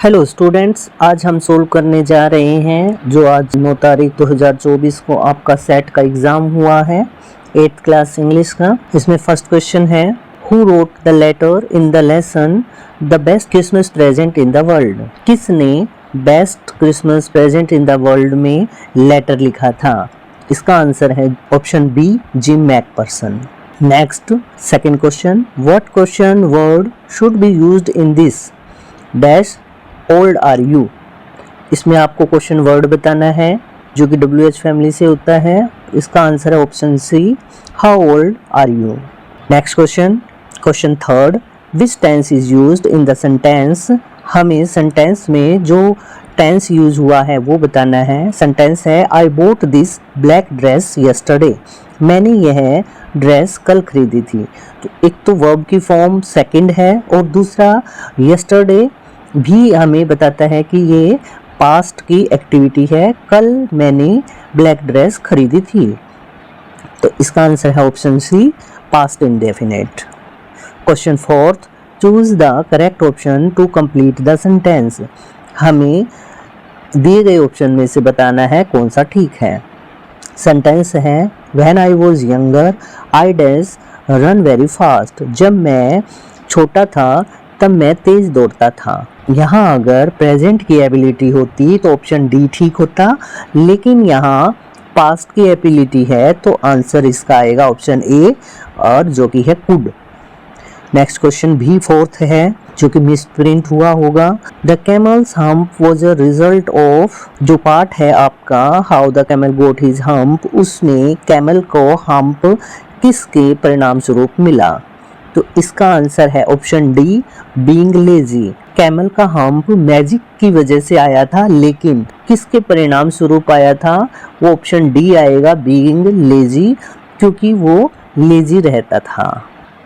Hello students, आज हम solve करने जा रहे हैं जो आज 9 तारीख 2024 को आपका सेट का एग्ज़ाम हुआ है 8th क्लास इंग्लिश का। इसमें फर्स्ट क्वेश्चन है, who wrote the letter in the lesson the best Christmas present in the world. किसने best Christmas present in the world में लेटर लिखा था? इसका आंसर है option B, Jim Macpherson. Next second question, what question word should be used in this dash old are you. इसमें आपको question word बताना है जो कि WH फैमिली से होता है। इसका आंसर है option C, how old are you. Next question third, which tense is used in the sentence. हमें सेंटेंस में जो टेंस यूज हुआ है वो बताना है। सेंटेंस है, I bought this black dress yesterday. मैंने यह ड्रेस कल खरीदी थी। तो एक तो वर्ब की फॉर्म सेकंड है और दूसरा यस्टरडे भी हमें बताता है कि ये पास्ट की एक्टिविटी है, कल मैंने ब्लैक ड्रेस खरीदी थी। तो इसका आंसर है option C, past indefinite. Question fourth, choose the correct option to complete the sentence. हमें दिए गए ऑप्शन में से बताना है कौन सा ठीक है। सेंटेंस है, when I was younger I dash run very fast. जब मैं छोटा था तब मैं तेज दौड़ता था। यहाँ अगर प्रेजेंट की एबिलिटी होती तो ऑप्शन डी ठीक होता, लेकिन यहाँ पास्ट की एबिलिटी है तो आंसर इसका आएगा ऑप्शन ए, और जो कि है कुड। नेक्स्ट क्वेश्चन भी फोर्थ है जो कि मिस प्रिंट हुआ होगा। The camel's hump was a result of, जो पार्ट है आपका how the camel got his hump, उसमें कैमल को हम्प किसके परिणाम स्वरूप मिला। तो इसका आंसर है option D, being lazy. Camel का हम्प मैजिक की वजह से आया था, लेकिन किसके परिणाम स्वरूप आया था? वो ऑप्शन डी आएगा, बीइंग लेजी, क्योंकि वो लेजी रहता था।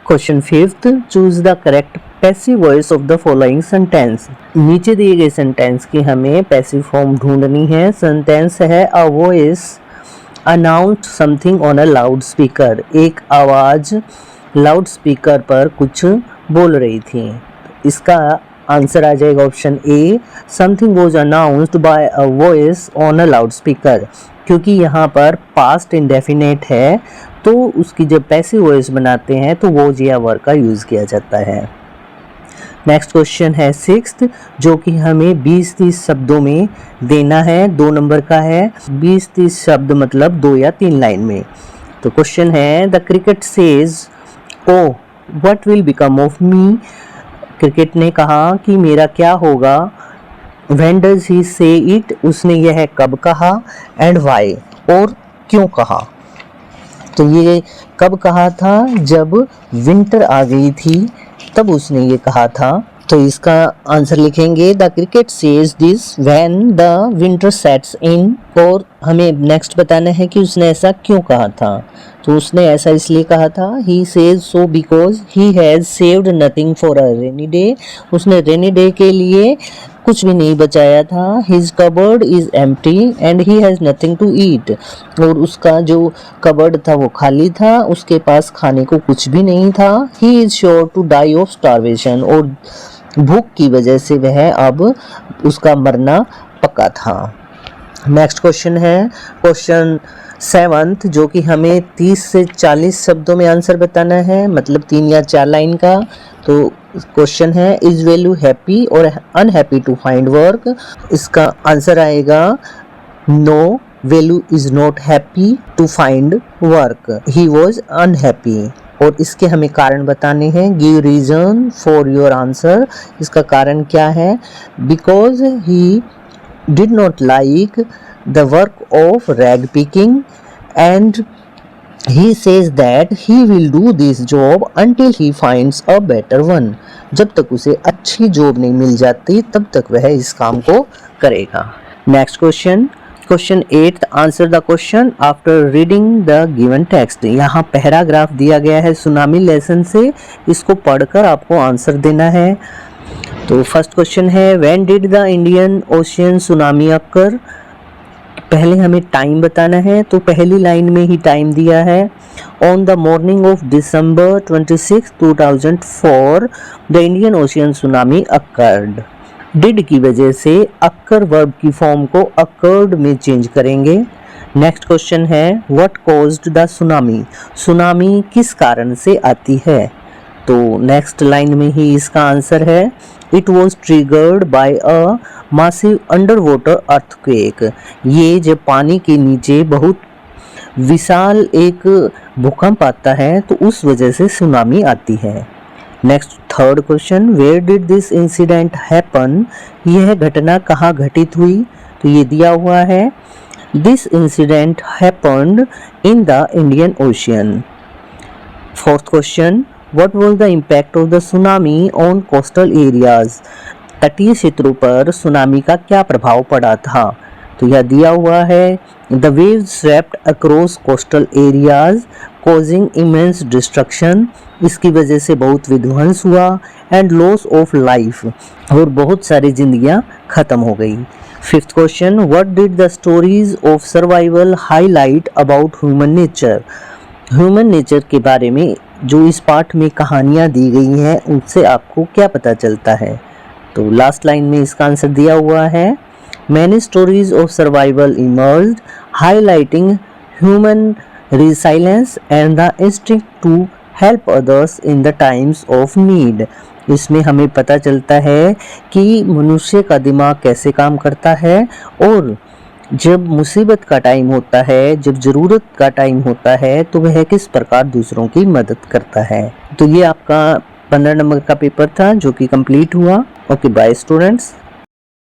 Question fifth, choose the correct passive voice of the following sentence. नीचे दिए गए सेंटेंस की हमें पैसिव फॉर्म ढूंढनी है। सेंटेंस है, a voice announced something on a loud speaker. एक आवाज लाउड स्पीकर पर कुछ बोल रही थी। इसका आंसर आ जाएगा option A, something was announced by a voice on a loud speaker. क्योंकि यहाँ पर पास्ट इंडेफिनेट है तो उसकी जब पैसिव वॉइस बनाते हैं तो वॉज या वर का यूज किया जाता है। नेक्स्ट क्वेश्चन है सिक्स्थ, जो कि हमें 20-30 शब्दों में देना है। 2 नंबर का है, 20-30 शब्द मतलब 2 या 3 लाइन में। तो क्वेश्चन है, the cricket says oh what will become of me. Cricket ने कहा कि मेरा क्या होगा। व्हेन डज ही से इट, उसने यह कब कहा। एंड व्हाई, और क्यों कहा। तो ये कब कहा था? जब विंटर आ गई थी तब उसने ये कहा था। तो इसका आंसर लिखेंगे, the cricket says this when the winter sets in. और हमें नेक्स्ट बताना है कि उसने ऐसा क्यों कहा था। तो उसने ऐसा इसलिए कहा था, he says so because he has saved nothing for a rainy day. उसने रेनी डे के लिए कुछ भी नहीं बचाया था। His cupboard is empty and he has nothing to eat. और उसका जो कबर्ड था वो खाली था, उसके पास खाने को कुछ भी नहीं था। He is sure to die of starvation, और भूख की वजह से वह अब उसका मरना पक्का था। नेक्स्ट क्वेश्चन है क्वेश्चन सेवंथ, जो कि हमें 30 से 40 शब्दों में आंसर बताना है, मतलब 3 या 4 लाइन का। तो क्वेश्चन है, इज वैल्यू हैप्पी और अनहैप्पी टू फाइंड वर्क। इसका आंसर आएगा no, value is not happy to find work, he was unhappy. और इसके हमें कारण बताने हैं, give reason for your answer. इसका कारण क्या है? Because he did not like the work of rag picking and he says that he will do this job until he finds a better one. जब तक उसे अच्छी जॉब नहीं मिल जाती तब तक वह इस काम को करेगा। Next question 8, answer the question after reading the given text. यहाँ पैराग्राफ दिया गया है सुनामी लेसन से, इसको पढ़कर आपको आंसर देना है। तो फर्स्ट क्वेश्चन है, when did the Indian ocean tsunami occur. पहले हमें टाइम बताना है, तो पहली लाइन में ही टाइम दिया है, on the morning of December 26, 2004 the Indian ocean tsunami occurred. Did की वजह से अक्कर वर्ब की फॉर्म को अकर्ड में चेंज करेंगे। नेक्स्ट क्वेश्चन है what caused the tsunami, tsunami किस कारण से आती है। तो नेक्स्ट लाइन में ही इसका आंसर है it was triggered by a massive under water earthquake, ये जब पानी के नीचे बहुत विशाल एक भूकंप आता है तो उस वजह से सुनामी आती है। Next third question where did this incident happen, यह घटना कहाँ घटित हुई। तो ये दिया हुआ है this incident happened in the Indian ocean. Fourth question what was the impact of the tsunami on coastal areas, तटीय क्षेत्रों पर सुनामी का क्या प्रभाव पड़ा था। तो यह दिया हुआ है the waves swept across coastal areas causing immense destruction, इसकी वजह से बहुत विध्वंस हुआ एंड लॉस ऑफ लाइफ, और बहुत सारी जिंदगियां खत्म हो गई। Fifth question what did the stories of survival highlight about human nature, human nature के बारे में जो इस पार्ट में कहानियां दी गई हैं उनसे आपको क्या पता चलता है। तो लास्ट लाइन में इसका आंसर दिया हुआ है Many stories of survival emerged, highlighting human resilience and the instinct to help others in the times of need. इसमें हमें पता चलता है कि मनुष्य का दिमाग कैसे काम करता है और जब मुसीबत का टाइम होता है, जब ज़रूरत का टाइम होता है तो वह किस प्रकार दूसरों की मदद करता है। तो ये आपका 15 नंबर का पेपर था जो कि कंप्लीट हुआ। Okay bye students.